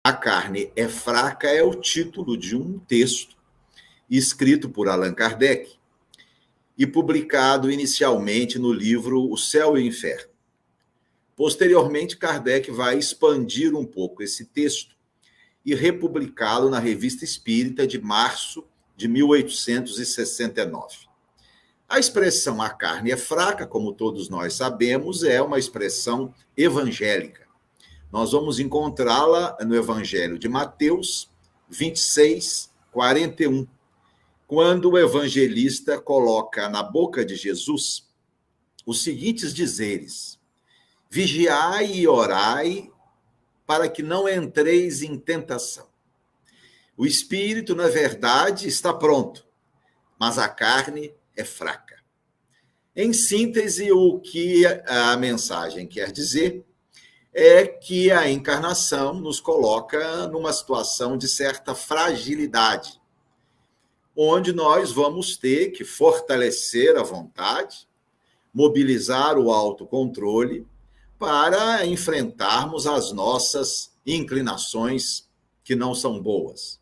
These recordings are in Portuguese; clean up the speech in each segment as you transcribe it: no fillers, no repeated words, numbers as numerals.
A carne é fraca é o título de um texto escrito por Allan Kardec e publicado inicialmente no livro O Céu e o Inferno. Posteriormente, Kardec vai expandir um pouco esse texto e republicá-lo na Revista Espírita de março de 1869. A expressão "a carne é fraca", como todos nós sabemos, é uma expressão evangélica. Nós vamos encontrá-la no Evangelho de Mateus 26, 41, quando o evangelista coloca na boca de Jesus os seguintes dizeres: vigiai e orai para que não entreis em tentação. O espírito, na verdade, está pronto, mas a carne é fraca. Em síntese, o que a mensagem quer dizer é que a encarnação nos coloca numa situação de certa fragilidade, onde nós vamos ter que fortalecer a vontade, mobilizar o autocontrole para enfrentarmos as nossas inclinações que não são boas.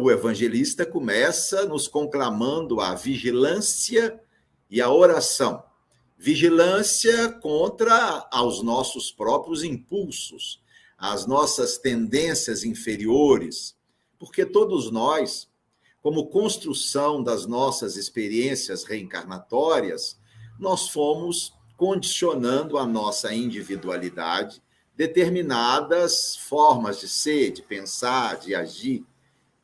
O evangelista começa nos conclamando a vigilância e a oração. Vigilância contra os nossos próprios impulsos, as nossas tendências inferiores, porque todos nós, como construção das nossas experiências reencarnatórias, nós fomos condicionando a nossa individualidade determinadas formas de ser, de pensar, de agir.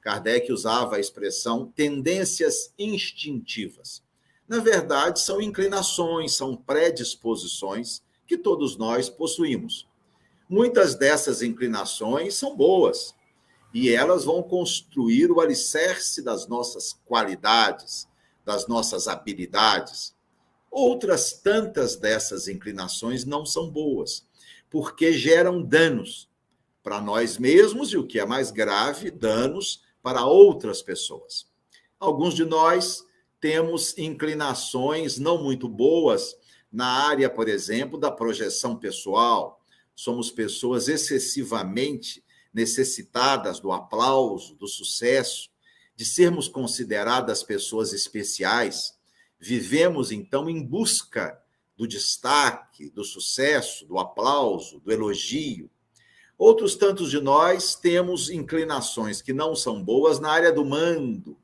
Kardec usava a expressão tendências instintivas. Na verdade, são inclinações, são predisposições que todos nós possuímos. Muitas dessas inclinações são boas e elas vão construir o alicerce das nossas qualidades, das nossas habilidades. Outras tantas dessas inclinações não são boas, porque geram danos para nós mesmos e, o que é mais grave, danos para outras pessoas. Alguns de nós temos inclinações não muito boas na área, por exemplo, da projeção pessoal. Somos pessoas excessivamente necessitadas do aplauso, do sucesso, de sermos consideradas pessoas especiais. Vivemos, então, em busca do destaque, do sucesso, do aplauso, do elogio. Outros tantos de nós temos inclinações que não são boas na área do mando.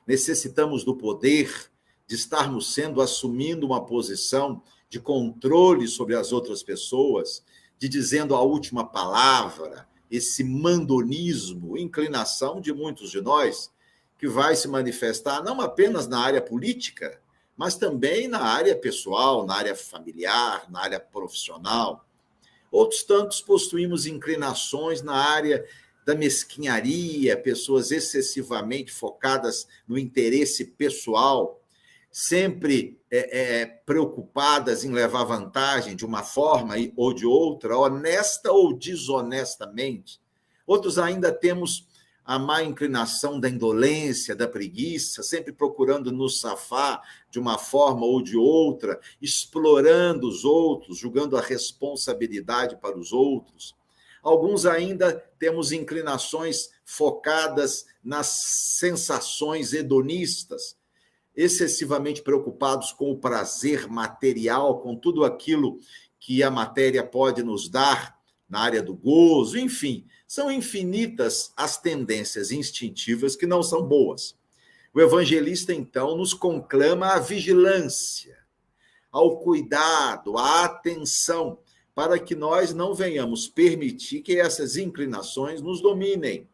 Necessitamos do poder, de estarmos assumindo uma posição de controle sobre as outras pessoas, de dizendo a última palavra, esse mandonismo, inclinação de muitos de nós, que vai se manifestar não apenas na área política, mas também na área pessoal, na área familiar, na área profissional. Outros tantos possuímos inclinações na área da mesquinharia, pessoas excessivamente focadas no interesse pessoal, sempre preocupadas em levar vantagem de uma forma ou de outra, honesta ou desonestamente. Outros ainda temos a má inclinação da indolência, da preguiça, sempre procurando nos safar de uma forma ou de outra, explorando os outros, julgando a responsabilidade para os outros. Alguns ainda temos inclinações focadas nas sensações hedonistas, excessivamente preocupados com o prazer material, com tudo aquilo que a matéria pode nos dar na área do gozo, enfim, são infinitas as tendências instintivas que não são boas. O evangelista, então, nos conclama à vigilância, ao cuidado, à atenção, para que nós não venhamos permitir que essas inclinações nos dominem,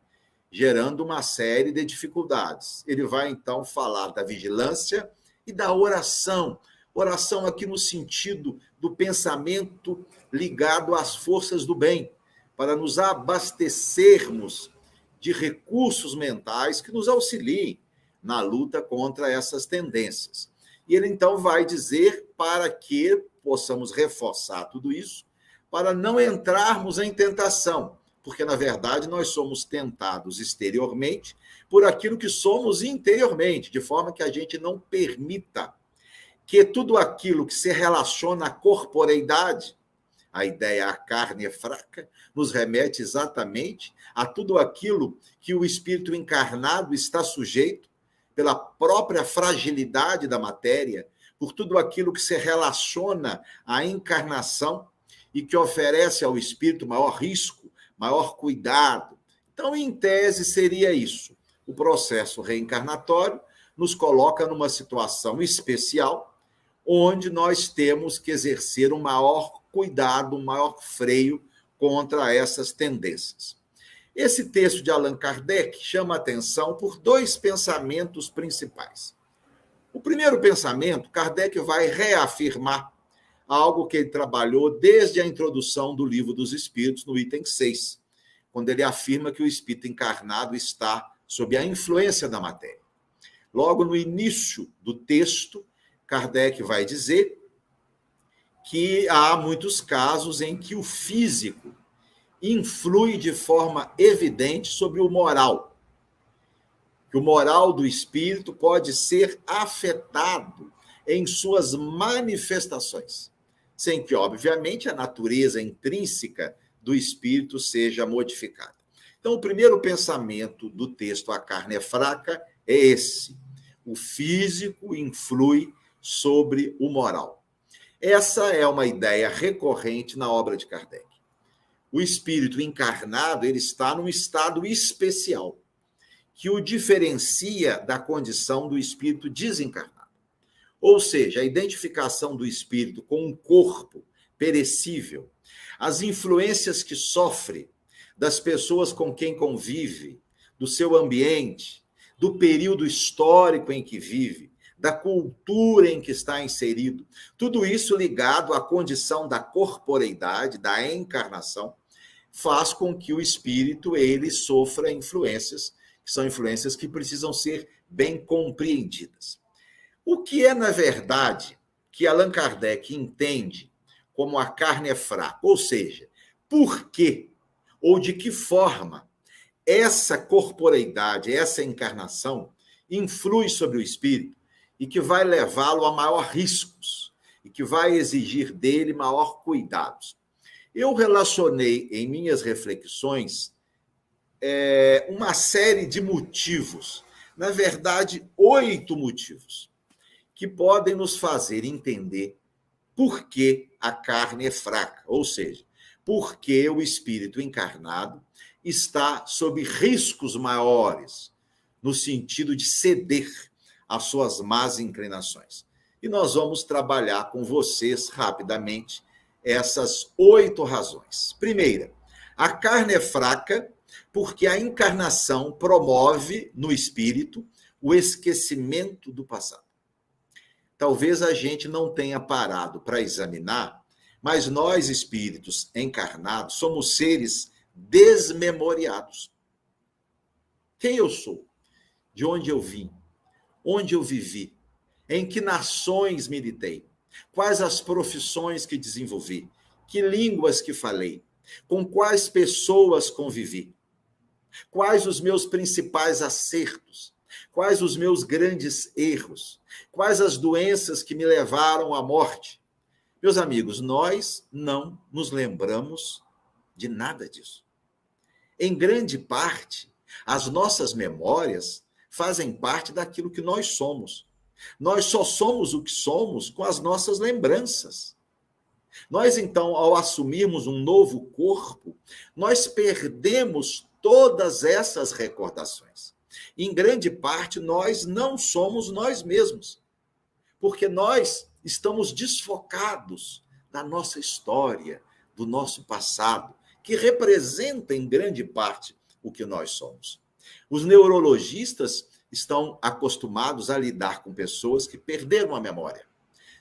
gerando uma série de dificuldades. Ele vai, então, falar da vigilância e da oração. Oração aqui no sentido do pensamento ligado às forças do bem, para nos abastecermos de recursos mentais que nos auxiliem na luta contra essas tendências. E ele, então, vai dizer para que possamos reforçar tudo isso, para não entrarmos em tentação, porque, na verdade, nós somos tentados exteriormente por aquilo que somos interiormente, de forma que a gente não permita que tudo aquilo que se relaciona à corporeidade, a ideia a carne é fraca, nos remete exatamente a tudo aquilo que o espírito encarnado está sujeito pela própria fragilidade da matéria, por tudo aquilo que se relaciona à encarnação e que oferece ao espírito maior risco, maior cuidado. Então, em tese, seria isso. O processo reencarnatório nos coloca numa situação especial, onde nós temos que exercer um maior cuidado, um maior freio contra essas tendências. Esse texto de Allan Kardec chama a atenção por dois pensamentos principais. O primeiro pensamento, Kardec vai reafirmar algo que ele trabalhou desde a introdução do Livro dos Espíritos, no item 6, quando ele afirma que o espírito encarnado está sob a influência da matéria. Logo no início do texto, Kardec vai dizer que há muitos casos em que o físico influi de forma evidente sobre o moral. Que o moral do espírito pode ser afetado em suas manifestações, sem que, obviamente, a natureza intrínseca do espírito seja modificada. Então, o primeiro pensamento do texto A Carne é Fraca é esse: o físico influi sobre o moral. Essa é uma ideia recorrente na obra de Kardec. O espírito encarnado, ele está num estado especial, que o diferencia da condição do espírito desencarnado. Ou seja, a identificação do espírito com um corpo perecível, as influências que sofre das pessoas com quem convive, do seu ambiente, do período histórico em que vive, da cultura em que está inserido, tudo isso ligado à condição da corporeidade, da encarnação, faz com que o espírito ele sofra influências, que são influências que precisam ser bem compreendidas. O que é, na verdade, que Allan Kardec entende como a carne é fraca? Ou seja, por que ou de que forma essa corporeidade, essa encarnação influi sobre o espírito e que vai levá-lo a maior riscos e que vai exigir dele maior cuidados. Eu relacionei em minhas reflexões uma série de motivos, na verdade, 8 motivos, que podem nos fazer entender por que a carne é fraca, ou seja, por que o espírito encarnado está sob riscos maiores, no sentido de ceder às suas más inclinações. E nós vamos trabalhar com vocês rapidamente essas 8 razões. Primeira, a carne é fraca porque a encarnação promove no espírito o esquecimento do passado. Talvez a gente não tenha parado para examinar, mas nós, espíritos encarnados, somos seres desmemoriados. Quem eu sou? De onde eu vim? Onde eu vivi? Em que nações militei? Quais as profissões que desenvolvi? Que línguas que falei? Com quais pessoas convivi? Quais os meus principais acertos? Quais os meus grandes erros? Quais as doenças que me levaram à morte? Meus amigos, nós não nos lembramos de nada disso. Em grande parte, as nossas memórias fazem parte daquilo que nós somos. Nós só somos o que somos com as nossas lembranças. Nós, então, ao assumirmos um novo corpo, nós perdemos todas essas recordações. Em grande parte, nós não somos nós mesmos, porque nós estamos desfocados da nossa história, do nosso passado, que representa, em grande parte, o que nós somos. Os neurologistas estão acostumados a lidar com pessoas que perderam a memória.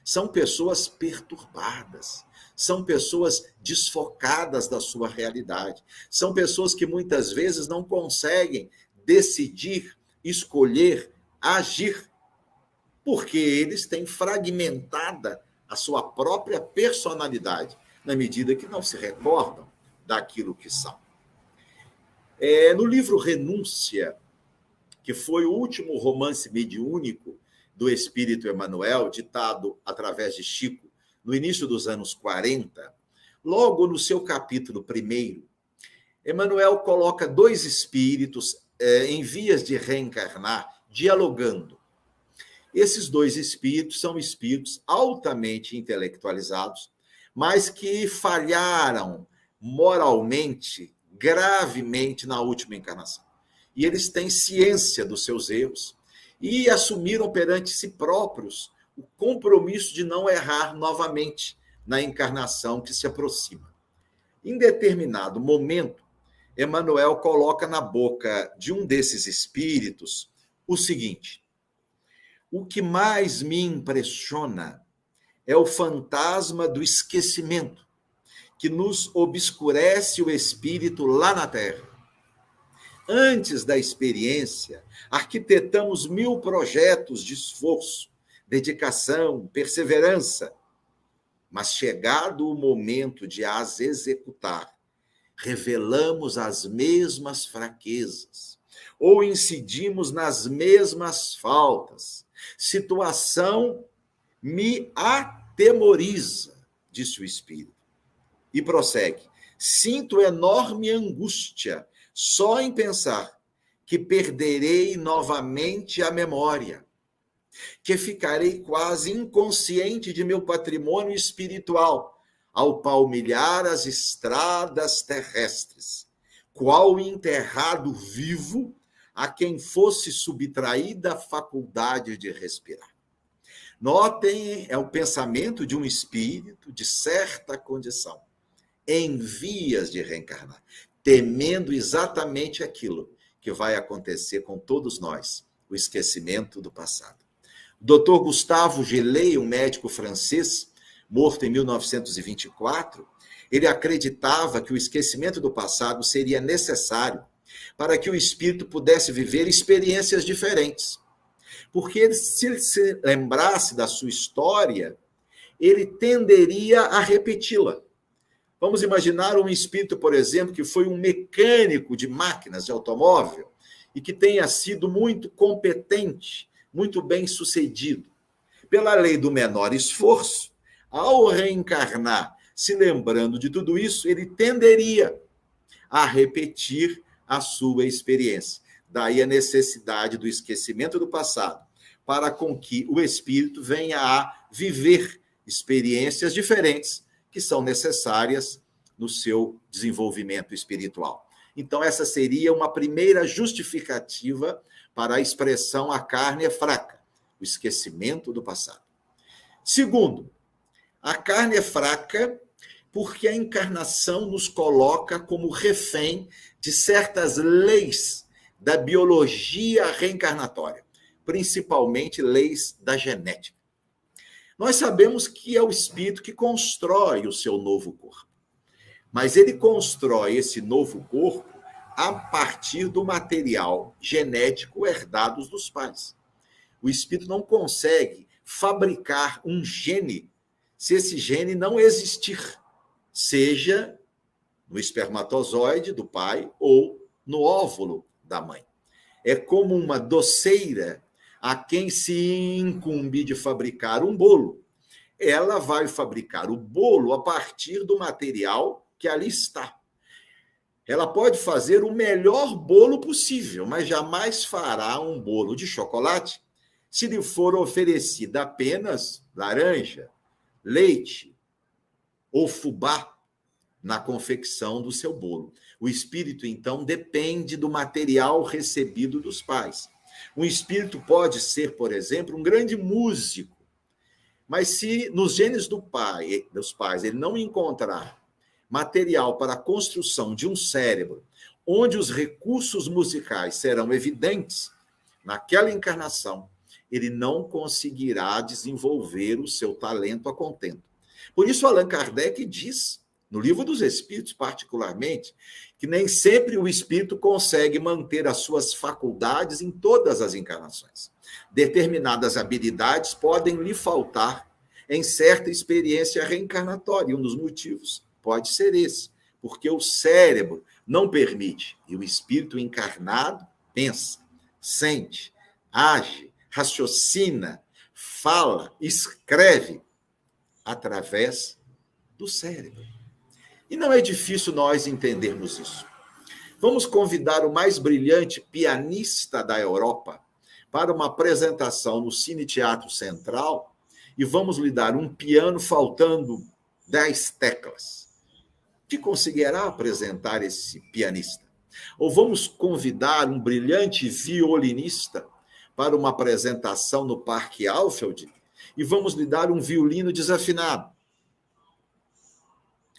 São pessoas perturbadas, são pessoas desfocadas da sua realidade, são pessoas que muitas vezes não conseguem decidir, escolher, agir, porque eles têm fragmentada a sua própria personalidade, na medida que não se recordam daquilo que são. No livro Renúncia, que foi o último romance mediúnico do Espírito Emmanuel, ditado através de Chico, no início dos anos 40, Logo no seu capítulo 1º, Emmanuel coloca dois espíritos em vias de reencarnar, dialogando. Esses dois espíritos são espíritos altamente intelectualizados, mas que falharam moralmente, gravemente na última encarnação. E eles têm ciência dos seus erros e assumiram perante si próprios o compromisso de não errar novamente na encarnação que se aproxima. Em determinado momento, Emmanuel coloca na boca de um desses espíritos o seguinte: o que mais me impressiona é o fantasma do esquecimento, que nos obscurece o espírito lá na Terra. Antes da experiência, arquitetamos 1000 projetos de esforço, dedicação, perseverança, mas chegado o momento de as executar, revelamos as mesmas fraquezas ou incidimos nas mesmas faltas. Situação me atemoriza, disse o espírito. E prossegue: sinto enorme angústia só em pensar que perderei novamente a memória, que ficarei quase inconsciente de meu patrimônio espiritual ao palmilhar as estradas terrestres, qual enterrado vivo a quem fosse subtraída a faculdade de respirar. Notem, é o pensamento de um espírito de certa condição, em vias de reencarnar, temendo exatamente aquilo que vai acontecer com todos nós, o esquecimento do passado. O Dr. Gustave Gellé, um médico francês, morto em 1924, ele acreditava que o esquecimento do passado seria necessário para que o espírito pudesse viver experiências diferentes. Porque se ele se lembrasse da sua história, ele tenderia a repeti-la. Vamos imaginar um espírito, por exemplo, que foi um mecânico de máquinas de automóvel e que tenha sido muito competente, muito bem sucedido. Pela lei do menor esforço, ao reencarnar, se lembrando de tudo isso, ele tenderia a repetir a sua experiência. Daí a necessidade do esquecimento do passado, para com que o espírito venha a viver experiências diferentes que são necessárias no seu desenvolvimento espiritual. Então, essa seria uma primeira justificativa para a expressão a carne é fraca, o esquecimento do passado. Segundo, a carne é fraca porque a encarnação nos coloca como refém de certas leis da biologia reencarnatória, principalmente leis da genética. Nós sabemos que é o espírito que constrói o seu novo corpo, mas ele constrói esse novo corpo a partir do material genético herdado dos pais. O espírito não consegue fabricar um gene se esse gene não existir, seja no espermatozoide do pai ou no óvulo da mãe. É como uma doceira a quem se incumbe de fabricar um bolo. Ela vai fabricar o bolo a partir do material que ali está. Ela pode fazer o melhor bolo possível, mas jamais fará um bolo de chocolate se lhe for oferecida apenas laranja, leite ou fubá na confecção do seu bolo. O espírito, então, depende do material recebido dos pais. Um espírito pode ser, por exemplo, um grande músico, mas se nos genes dos pais ele não encontrar material para a construção de um cérebro, onde os recursos musicais serão evidentes, naquela encarnação, ele não conseguirá desenvolver o seu talento a contento. Por isso, Allan Kardec diz, no Livro dos Espíritos, particularmente, que nem sempre o espírito consegue manter as suas faculdades em todas as encarnações. Determinadas habilidades podem lhe faltar em certa experiência reencarnatória. Um dos motivos pode ser esse, porque o cérebro não permite. E o espírito encarnado pensa, sente, age, raciocina, fala, escreve através do cérebro. E não é difícil nós entendermos isso. Vamos convidar o mais brilhante pianista da Europa para uma apresentação no Cine Teatro Central e vamos lhe dar um piano faltando 10 teclas. Que conseguirá apresentar esse pianista? Ou vamos convidar um brilhante violinista para uma apresentação no Parque Alfield e vamos lhe dar um violino desafinado.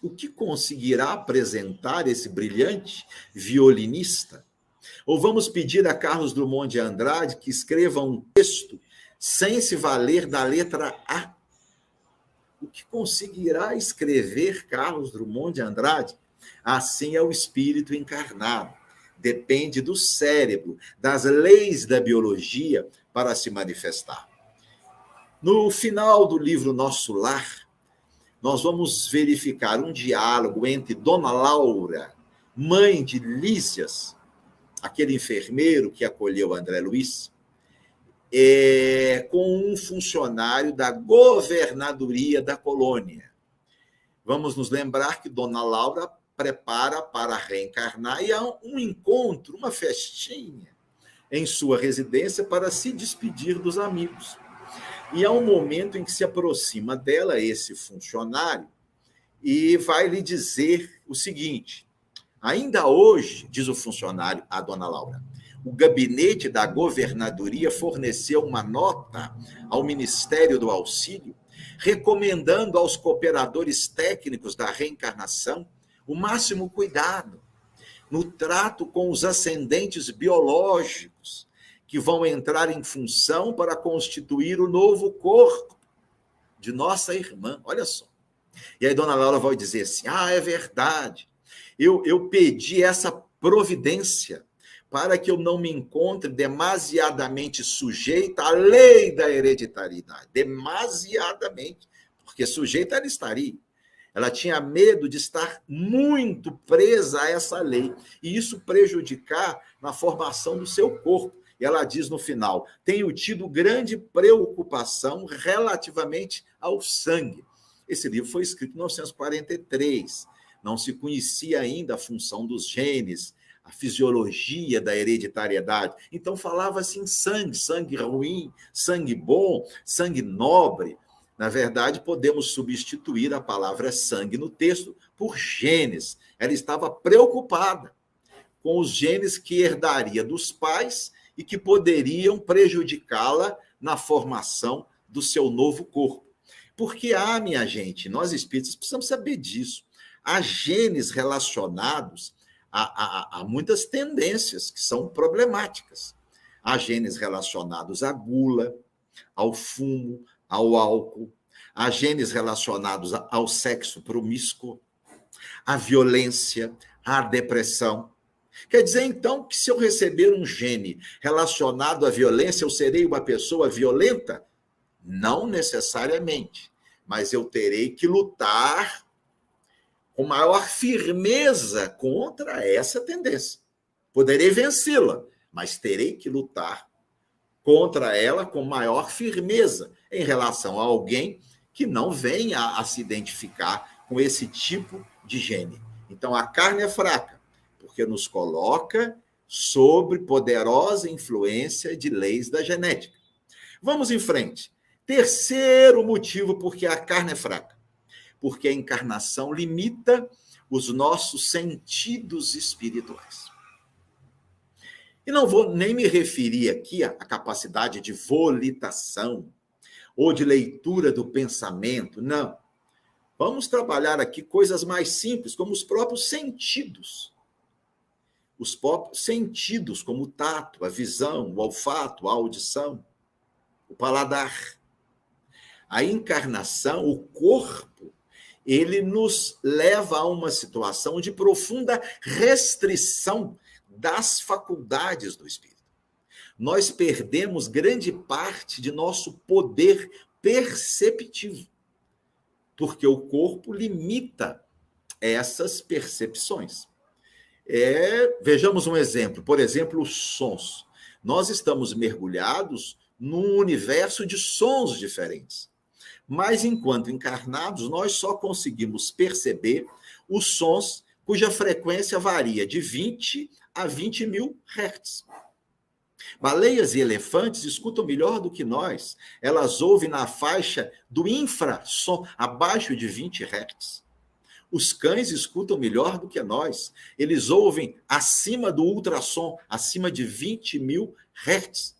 O que conseguirá apresentar esse brilhante violinista? Ou vamos pedir a Carlos Drummond de Andrade que escreva um texto sem se valer da letra A? O que conseguirá escrever Carlos Drummond de Andrade? Assim é o espírito encarnado. Depende do cérebro, das leis da biologia para se manifestar. No final do livro Nosso Lar, nós vamos verificar um diálogo entre Dona Laura, mãe de Lísias, aquele enfermeiro que acolheu André Luiz, com um funcionário da governadoria da colônia. Vamos nos lembrar que Dona Laura prepara para reencarnar e há um encontro, uma festinha em sua residência para se despedir dos amigos. E há um momento em que se aproxima dela esse funcionário e vai lhe dizer o seguinte: ainda hoje, diz o funcionário a Dona Laura, o gabinete da governadoria forneceu uma nota ao Ministério do Auxílio, recomendando aos cooperadores técnicos da reencarnação o máximo cuidado no trato com os ascendentes biológicos que vão entrar em função para constituir o novo corpo de nossa irmã. Olha só. E aí Dona Laura vai dizer assim, é verdade, eu pedi essa providência para que eu não me encontre demasiadamente sujeita à lei da hereditariedade. Demasiadamente, porque sujeita ela estaria. Ela tinha medo de estar muito presa a essa lei, e isso prejudicar na formação do seu corpo. E ela diz no final, tenho tido grande preocupação relativamente ao sangue. Esse livro foi escrito em 1943, não se conhecia ainda a função dos genes, a fisiologia da hereditariedade. Então falava-se em sangue, sangue ruim, sangue bom, sangue nobre. Na verdade, podemos substituir a palavra sangue no texto por genes. Ela estava preocupada com os genes que herdaria dos pais e que poderiam prejudicá-la na formação do seu novo corpo. Porque minha gente, nós espíritas precisamos saber disso. Há genes relacionados a muitas tendências que são problemáticas. Há genes relacionados à gula, ao fumo, ao álcool, há genes relacionados ao sexo promíscuo, à violência, à depressão. Quer dizer, então, que se eu receber um gene relacionado à violência, eu serei uma pessoa violenta? Não necessariamente, mas eu terei que lutar com maior firmeza contra essa tendência. Poderei vencê-la, mas terei que lutar contra ela com maior firmeza em relação a alguém que não venha a se identificar com esse tipo de gene. Então, a carne é fraca, porque nos coloca sob poderosa influência de leis da genética. Vamos em frente. Terceiro motivo porque a carne é fraca. Porque a encarnação limita os nossos sentidos espirituais. E não vou nem me referir aqui à capacidade de volitação ou de leitura do pensamento, não. Vamos trabalhar aqui coisas mais simples, como os próprios sentidos. Os próprios sentidos, como o tato, a visão, o olfato, a audição, o paladar. A encarnação, o corpo, ele nos leva a uma situação de profunda restrição das faculdades do espírito. Nós perdemos grande parte de nosso poder perceptivo, porque o corpo limita essas percepções. Vejamos um exemplo, por exemplo, os sons. Nós estamos mergulhados num universo de sons diferentes. Mas, enquanto encarnados, nós só conseguimos perceber os sons cuja frequência varia de 20 a 20 mil hertz. Baleias e elefantes escutam melhor do que nós. Elas ouvem na faixa do infrassom, abaixo de 20 hertz. Os cães escutam melhor do que nós. Eles ouvem acima do ultrassom, acima de 20 mil hertz.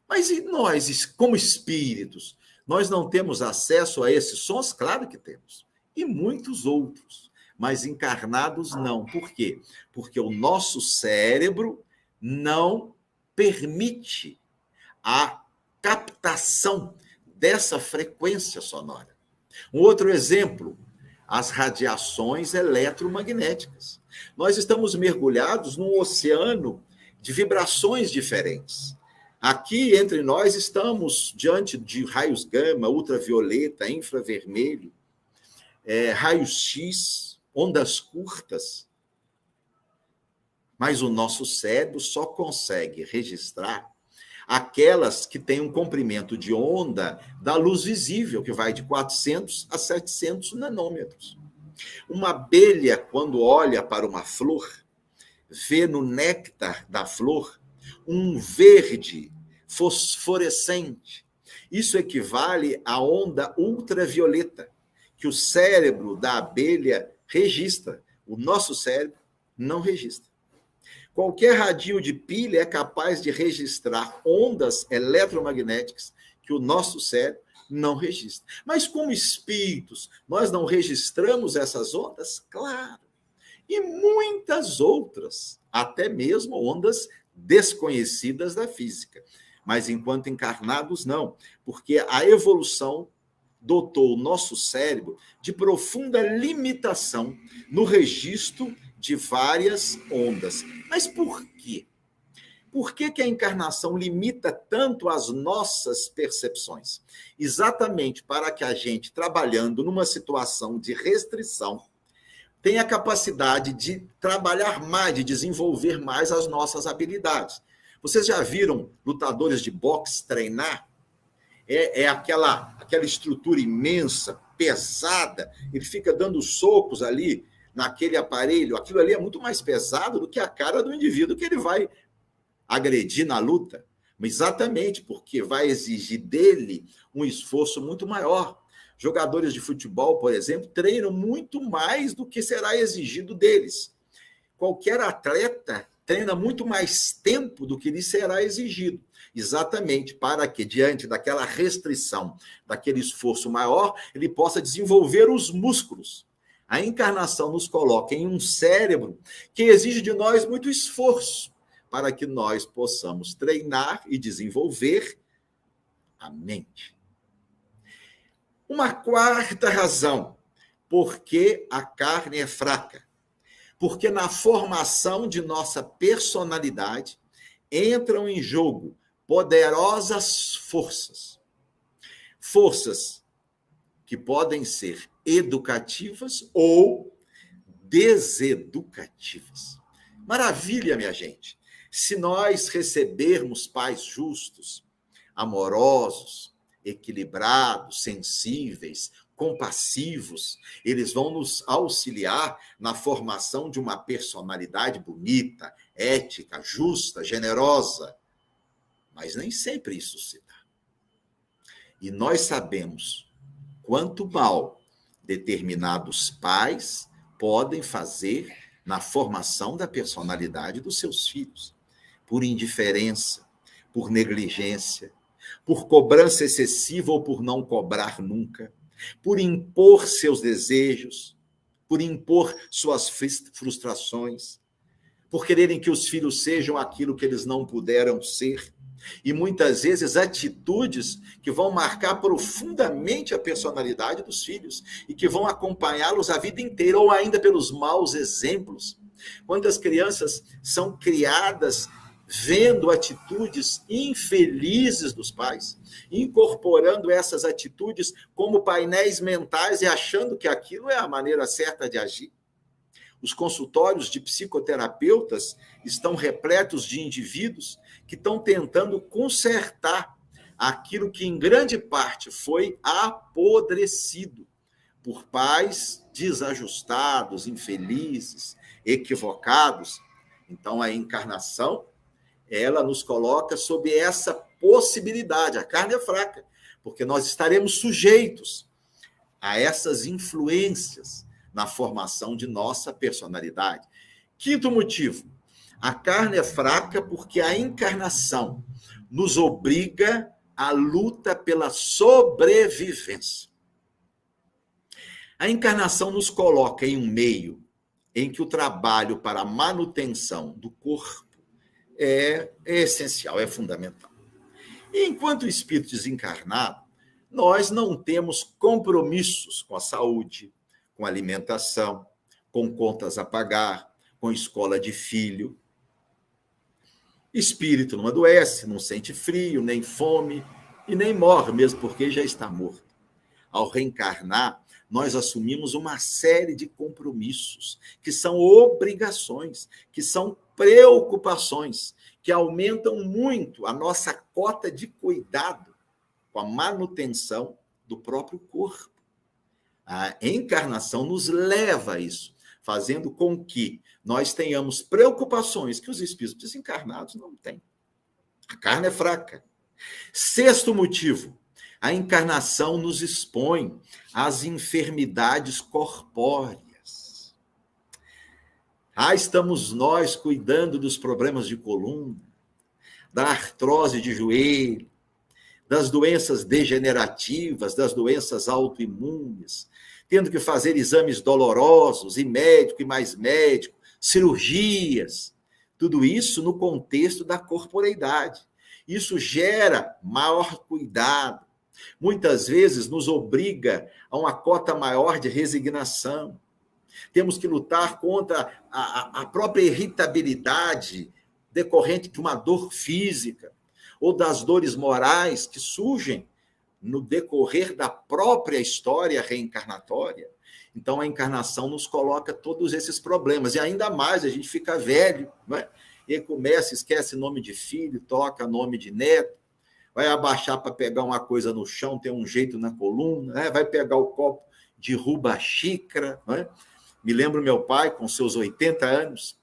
Mas e nós, como espíritos? Nós não temos acesso a esses sons? Claro que temos. E muitos outros. Mas encarnados não. Por quê? Porque o nosso cérebro não permite a captação dessa frequência sonora. Um outro exemplo, as radiações eletromagnéticas. Nós estamos mergulhados num oceano de vibrações diferentes. Aqui, entre nós, estamos diante de raios gama, ultravioleta, infravermelho, raios-x, ondas curtas. Mas o nosso cérebro só consegue registrar aquelas que têm um comprimento de onda da luz visível, que vai de 400 a 700 nanômetros. Uma abelha, quando olha para uma flor, vê no néctar da flor um verde fosforescente. Isso equivale à onda ultravioleta, que o cérebro da abelha registra. O nosso cérebro não registra. Qualquer radinho de pilha é capaz de registrar ondas eletromagnéticas que o nosso cérebro não registra. Mas como espíritos, nós não registramos essas ondas? Claro. E muitas outras, até mesmo ondas desconhecidas da física. Mas enquanto encarnados, não. Porque a evolução dotou o nosso cérebro de profunda limitação no registro de várias ondas. Mas por quê? Por que a encarnação limita tanto as nossas percepções? Exatamente para que a gente, trabalhando numa situação de restrição, tenha a capacidade de trabalhar mais, de desenvolver mais as nossas habilidades. Vocês já viram lutadores de boxe treinar? Aquela estrutura imensa, pesada, ele fica dando socos ali naquele aparelho, aquilo ali é muito mais pesado do que a cara do indivíduo que ele vai agredir na luta. Exatamente porque vai exigir dele um esforço muito maior. Jogadores de futebol, por exemplo, treinam muito mais do que será exigido deles. Qualquer atleta treina muito mais tempo do que lhe será exigido. Exatamente para que, diante daquela restrição, daquele esforço maior, ele possa desenvolver os músculos. A encarnação nos coloca em um cérebro que exige de nós muito esforço para que nós possamos treinar e desenvolver a mente. Uma quarta razão, porque a carne é fraca. Porque na formação de nossa personalidade entram em jogo poderosas forças. Forças que podem ser educativas ou deseducativas. Maravilha, minha gente. Se nós recebermos pais justos, amorosos, equilibrados, sensíveis, compassivos, eles vão nos auxiliar na formação de uma personalidade bonita, ética, justa, generosa. Mas nem sempre isso se dá. E nós sabemos quanto mal determinados pais podem fazer na formação da personalidade dos seus filhos, por indiferença, por negligência, por cobrança excessiva ou por não cobrar nunca, por impor seus desejos, por impor suas frustrações, por quererem que os filhos sejam aquilo que eles não puderam ser. E muitas vezes atitudes que vão marcar profundamente a personalidade dos filhos e que vão acompanhá-los a vida inteira, ou ainda pelos maus exemplos. Quando as crianças são criadas vendo atitudes infelizes dos pais, incorporando essas atitudes como painéis mentais e achando que aquilo é a maneira certa de agir. Os consultórios de psicoterapeutas estão repletos de indivíduos que estão tentando consertar aquilo que em grande parte foi apodrecido por pais desajustados, infelizes, equivocados. Então, a encarnação, ela nos coloca sob essa possibilidade. A carne é fraca, porque nós estaremos sujeitos a essas influências na formação de nossa personalidade. Quinto motivo, a carne é fraca porque a encarnação nos obriga à luta pela sobrevivência. A encarnação nos coloca em um meio em que o trabalho para a manutenção do corpo é essencial, é fundamental. E enquanto espírito desencarnado, nós não temos compromissos com a saúde, com a alimentação, com contas a pagar, com escola de filho. Espírito não adoece, não sente frio, nem fome e nem morre, mesmo porque já está morto. Ao reencarnar, nós assumimos uma série de compromissos, que são obrigações, que são preocupações, que aumentam muito a nossa cota de cuidado com a manutenção do próprio corpo. A encarnação nos leva a isso, fazendo com que nós tenhamos preocupações que os espíritos desencarnados não têm. A carne é fraca. Sexto motivo, a encarnação nos expõe às enfermidades corpóreas. Estamos nós cuidando dos problemas de coluna, da artrose de joelho, das doenças degenerativas, das doenças autoimunes, tendo que fazer exames dolorosos, e médico e mais médico, cirurgias, tudo isso no contexto da corporeidade. Isso gera maior cuidado, muitas vezes nos obriga a uma cota maior de resignação. Temos que lutar contra a própria irritabilidade decorrente de uma dor física ou das dores morais que surgem no decorrer da própria história reencarnatória. Então, a encarnação nos coloca todos esses problemas. E ainda mais, a gente fica velho, não é? E começa, esquece nome de filho, toca nome de neto, vai abaixar para pegar uma coisa no chão, tem um jeito na coluna, né? Vai pegar o copo, derruba a xícara. Não é? Me lembro meu pai, com seus 80 anos,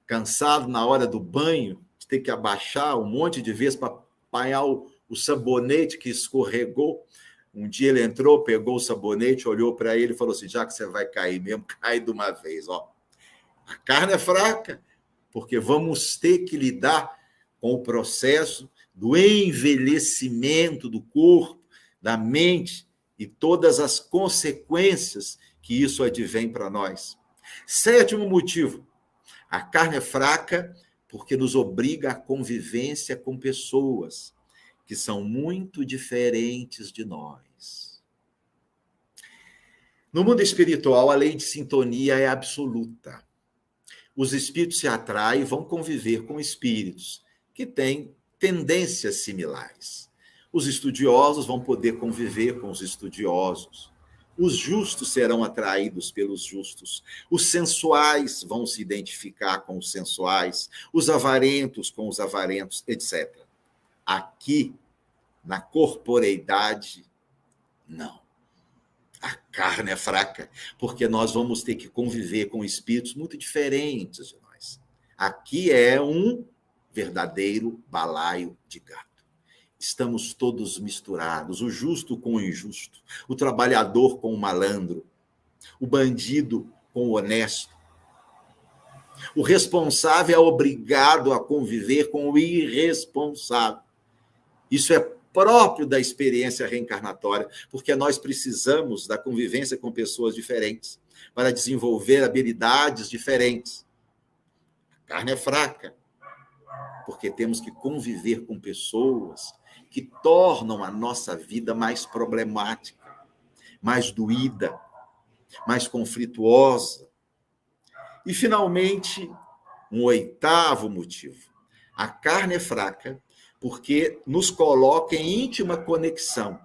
cansado na hora do banho, de ter que abaixar um monte de vezes para apanhar o sabonete que escorregou. Um dia ele entrou, pegou o sabonete, olhou para ele e falou assim, já que você vai cair mesmo, cai de uma vez. Ó. A carne é fraca, porque vamos ter que lidar com o processo do envelhecimento do corpo, da mente e todas as consequências que isso advém para nós. Sétimo motivo, a carne é fraca porque nos obriga à convivência com pessoas que são muito diferentes de nós. No mundo espiritual, a lei de sintonia é absoluta. Os espíritos se atraem e vão conviver com espíritos que têm tendências similares. Os estudiosos vão poder conviver com os estudiosos. Os justos serão atraídos pelos justos. Os sensuais vão se identificar com os sensuais. Os avarentos com os avarentos, etc. Aqui, na corporeidade, não. A carne é fraca, porque nós vamos ter que conviver com espíritos muito diferentes de nós. Aqui é um verdadeiro balaio de gato. Estamos todos misturados, o justo com o injusto, o trabalhador com o malandro, o bandido com o honesto. O responsável é obrigado a conviver com o irresponsável. Isso é próprio da experiência reencarnatória, porque nós precisamos da convivência com pessoas diferentes para desenvolver habilidades diferentes. A carne é fraca, porque temos que conviver com pessoas que tornam a nossa vida mais problemática, mais doída, mais conflituosa. E, finalmente, um oitavo motivo. A carne é fraca porque nos coloca em íntima conexão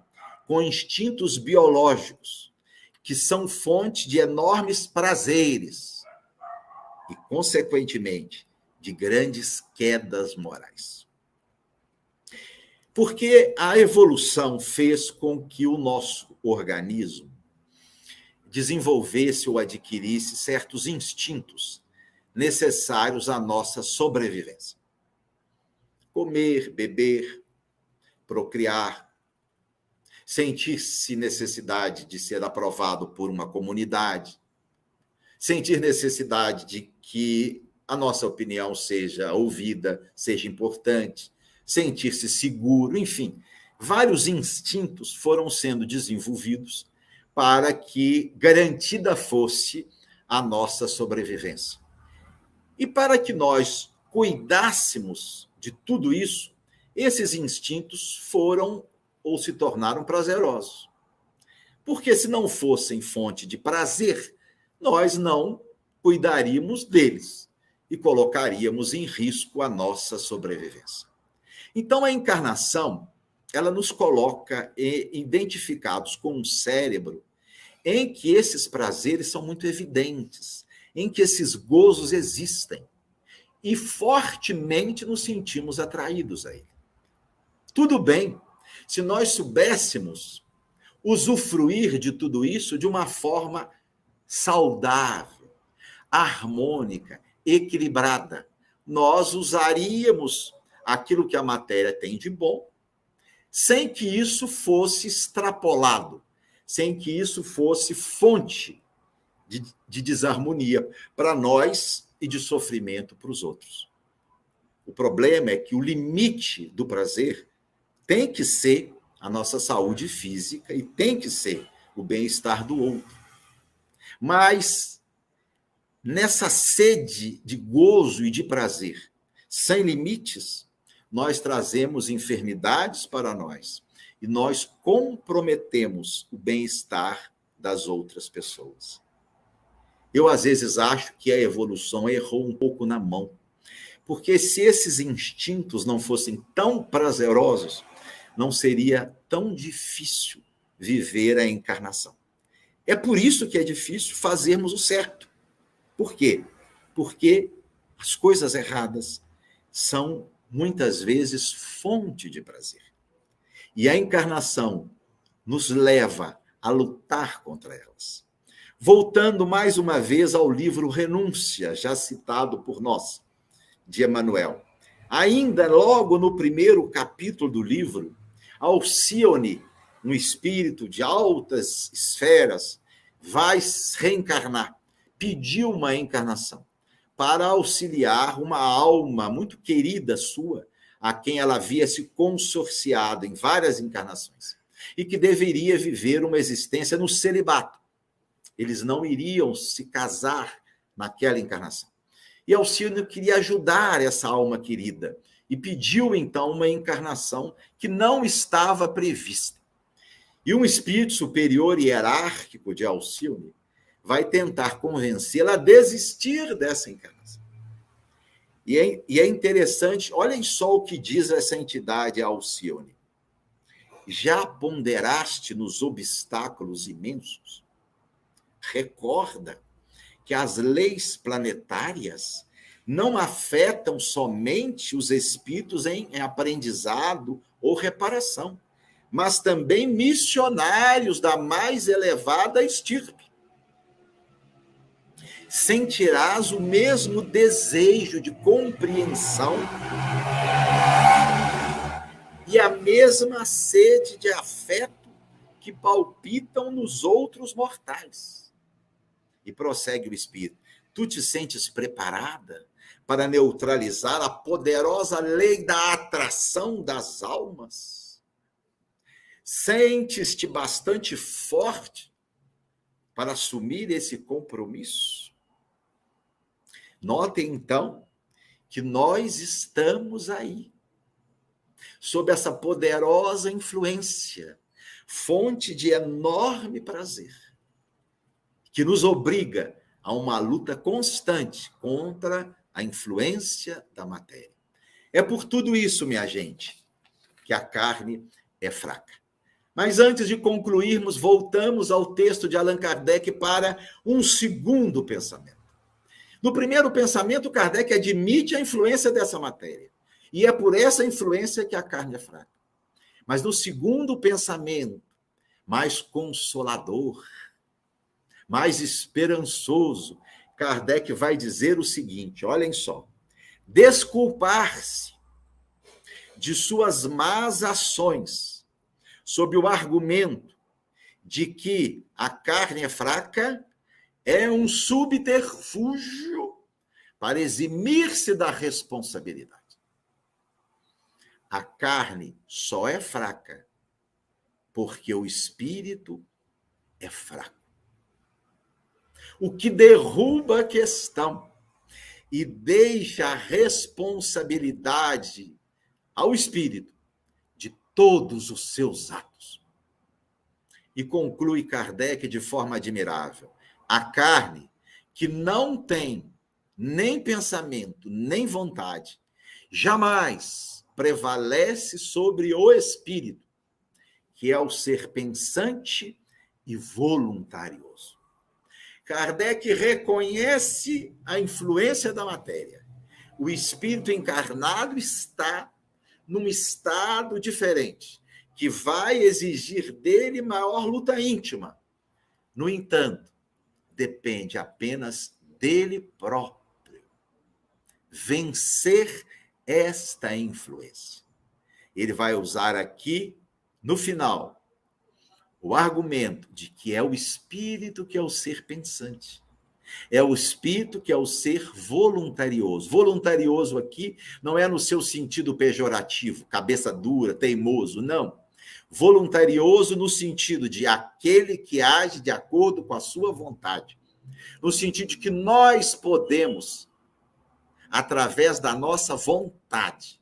com instintos biológicos, que são fonte de enormes prazeres e, consequentemente, de grandes quedas morais. Porque a evolução fez com que o nosso organismo desenvolvesse ou adquirisse certos instintos necessários à nossa sobrevivência. Comer, beber, procriar, sentir-se necessidade de ser aprovado por uma comunidade, sentir necessidade de que a nossa opinião seja ouvida, seja importante, sentir-se seguro, enfim, vários instintos foram sendo desenvolvidos para que garantida fosse a nossa sobrevivência. E para que nós cuidássemos de tudo isso, esses instintos foram ou se tornaram prazerosos. Porque se não fossem fonte de prazer, nós não cuidaríamos deles e colocaríamos em risco a nossa sobrevivência. Então, a encarnação, ela nos coloca identificados com um cérebro em que esses prazeres são muito evidentes, em que esses gozos existem e fortemente nos sentimos atraídos a ele. Tudo bem, se nós soubéssemos usufruir de tudo isso de uma forma saudável, harmônica, equilibrada, nós usaríamos aquilo que a matéria tem de bom, sem que isso fosse extrapolado, sem que isso fosse fonte de desarmonia para nós e de sofrimento para os outros. O problema é que o limite do prazer tem que ser a nossa saúde física e tem que ser o bem-estar do outro. Mas nessa sede de gozo e de prazer sem limites, nós trazemos enfermidades para nós e nós comprometemos o bem-estar das outras pessoas. Eu, às vezes, acho que a evolução errou um pouco na mão, porque se esses instintos não fossem tão prazerosos, não seria tão difícil viver a encarnação. É por isso que é difícil fazermos o certo. Por quê? Porque as coisas erradas são, muitas vezes, fonte de prazer. E a encarnação nos leva a lutar contra elas. Voltando mais uma vez ao livro Renúncia, já citado por nós, de Emmanuel. Ainda logo no primeiro capítulo do livro, Alcione, um espírito de altas esferas, vai reencarnar, pediu uma encarnação para auxiliar uma alma muito querida sua, a quem ela havia se consorciado em várias encarnações, e que deveria viver uma existência no celibato. Eles não iriam se casar naquela encarnação. E Alcione queria ajudar essa alma querida e pediu, então, uma encarnação que não estava prevista. E um espírito superior hierárquico de Alcione vai tentar convencê-la a desistir dessa encarnação. E é interessante, olhem só o que diz essa entidade a Alcione. Já ponderaste nos obstáculos imensos? Recorda que as leis planetárias não afetam somente os espíritos em aprendizado ou reparação, mas também missionários da mais elevada estirpe. Sentirás o mesmo desejo de compreensão e a mesma sede de afeto que palpitam nos outros mortais. E prossegue o espírito. Tu te sentes preparada para neutralizar a poderosa lei da atração das almas? Sentes-te bastante forte para assumir esse compromisso? Notem, então, que nós estamos aí, sob essa poderosa influência, fonte de enorme prazer, que nos obriga a uma luta constante contra a influência da matéria. É por tudo isso, minha gente, que a carne é fraca. Mas antes de concluirmos, voltamos ao texto de Allan Kardec para um segundo pensamento. No primeiro pensamento, Kardec admite a influência dessa matéria. E é por essa influência que a carne é fraca. Mas no segundo pensamento, mais consolador, mais esperançoso, Kardec vai dizer o seguinte, olhem só: desculpar-se de suas más ações, sob o argumento de que a carne é fraca, é um subterfúgio para eximir-se da responsabilidade. A carne só é fraca porque o espírito é fraco. O que derruba a questão e deixa a responsabilidade ao espírito de todos os seus atos. E conclui Kardec de forma admirável: a carne, que não tem nem pensamento, nem vontade, jamais prevalece sobre o espírito, que é o ser pensante e voluntarioso. Kardec reconhece a influência da matéria. O espírito encarnado está num estado diferente, que vai exigir dele maior luta íntima. No entanto, depende apenas dele próprio vencer esta influência. Ele vai usar aqui, no final, o argumento de que é o espírito que é o ser pensante. É o espírito que é o ser voluntarioso. Voluntarioso aqui não é no seu sentido pejorativo, cabeça dura, teimoso, não. Voluntarioso no sentido de aquele que age de acordo com a sua vontade. No sentido de que nós podemos, através da nossa vontade,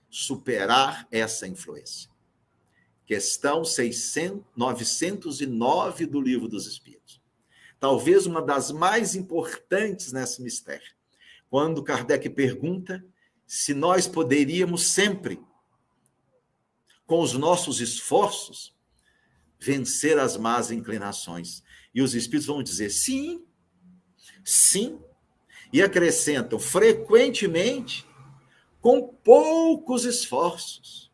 superar essa influência. Questão 909 do Livro dos Espíritos. Talvez uma das mais importantes nesse mistério. Quando Kardec pergunta se nós poderíamos sempre, com os nossos esforços, vencer as más inclinações. E os espíritos vão dizer sim, sim. E acrescentam, frequentemente, com poucos esforços.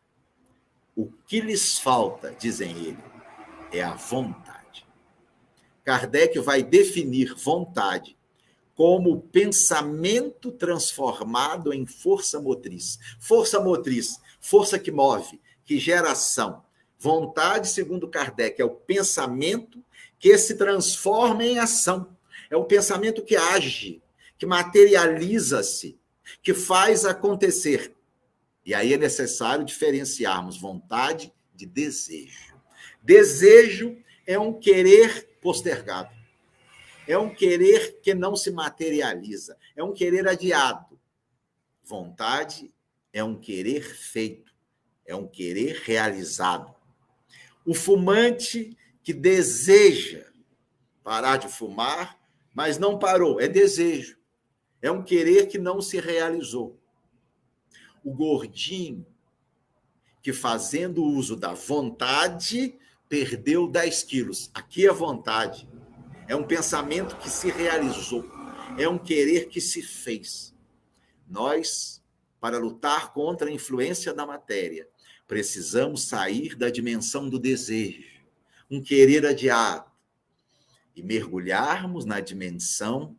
O que lhes falta, dizem ele, é a vontade. Kardec vai definir vontade como pensamento transformado em força motriz. Força motriz, força que move, que gera ação. Vontade, segundo Kardec, é o pensamento que se transforma em ação. É o pensamento que age, que materializa-se, que faz acontecer. E aí é necessário diferenciarmos vontade de desejo. Desejo é um querer postergado. É um querer que não se materializa. É um querer adiado. Vontade é um querer feito. É um querer realizado. O fumante que deseja parar de fumar, mas não parou. É desejo. É um querer que não se realizou. O gordinho que, fazendo uso da vontade, perdeu 10 quilos. Aqui é vontade. É um pensamento que se realizou. É um querer que se fez. Nós, para lutar contra a influência da matéria, precisamos sair da dimensão do desejo, um querer adiado, e mergulharmos na dimensão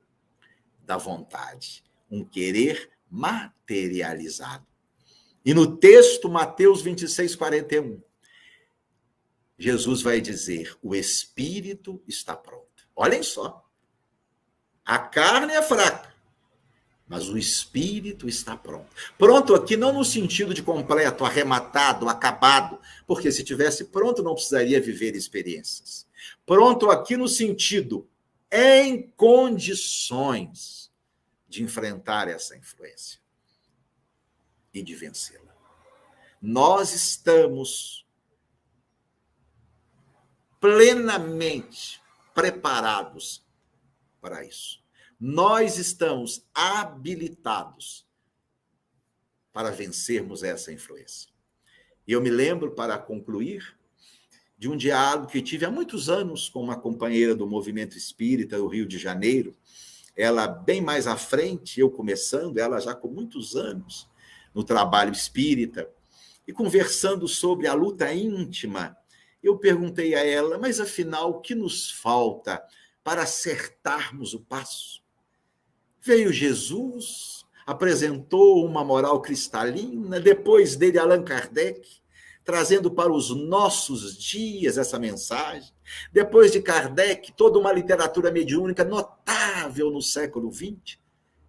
da vontade, um querer materializado. E no texto, Mateus 26, 41, Jesus vai dizer, o espírito está pronto. Olhem só, a carne é fraca, mas o espírito está pronto. Pronto aqui não no sentido de completo, arrematado, acabado, porque se tivesse pronto não precisaria viver experiências. Pronto aqui no sentido em condições de enfrentar essa influência e de vencê-la. Nós estamos plenamente preparados para isso. Nós estamos habilitados para vencermos essa influência. E eu me lembro, para concluir, de um diálogo que tive há muitos anos com uma companheira do movimento espírita do Rio de Janeiro. Ela bem mais à frente, eu começando, ela já com muitos anos no trabalho espírita. E conversando sobre a luta íntima, eu perguntei a ela, mas afinal, o que nos falta para acertarmos o passo? Veio Jesus, apresentou uma moral cristalina, depois dele Allan Kardec, trazendo para os nossos dias essa mensagem. Depois de Kardec, toda uma literatura mediúnica notável no século XX,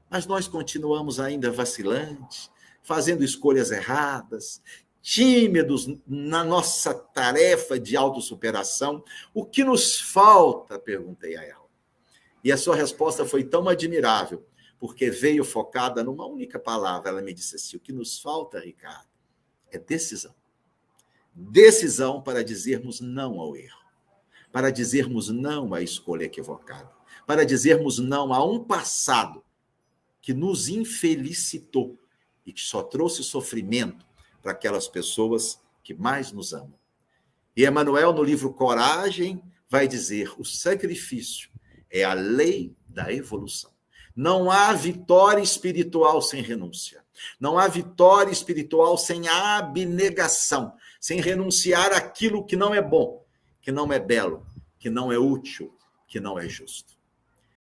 mas nós continuamos ainda vacilantes, fazendo escolhas erradas, tímidos na nossa tarefa de autossuperação. O que nos falta? Perguntei a ela. E a sua resposta foi tão admirável, porque veio focada numa única palavra. Ela me disse assim: o que nos falta, Ricardo, é decisão. Decisão para dizermos não ao erro, para dizermos não à escolha equivocada, para dizermos não a um passado que nos infelicitou e que só trouxe sofrimento para aquelas pessoas que mais nos amam. E Emmanuel, no livro Coragem, vai dizer: o sacrifício é a lei da evolução. Não há vitória espiritual sem renúncia. Não há vitória espiritual sem abnegação, sem renunciar àquilo que não é bom, que não é belo, que não é útil, que não é justo.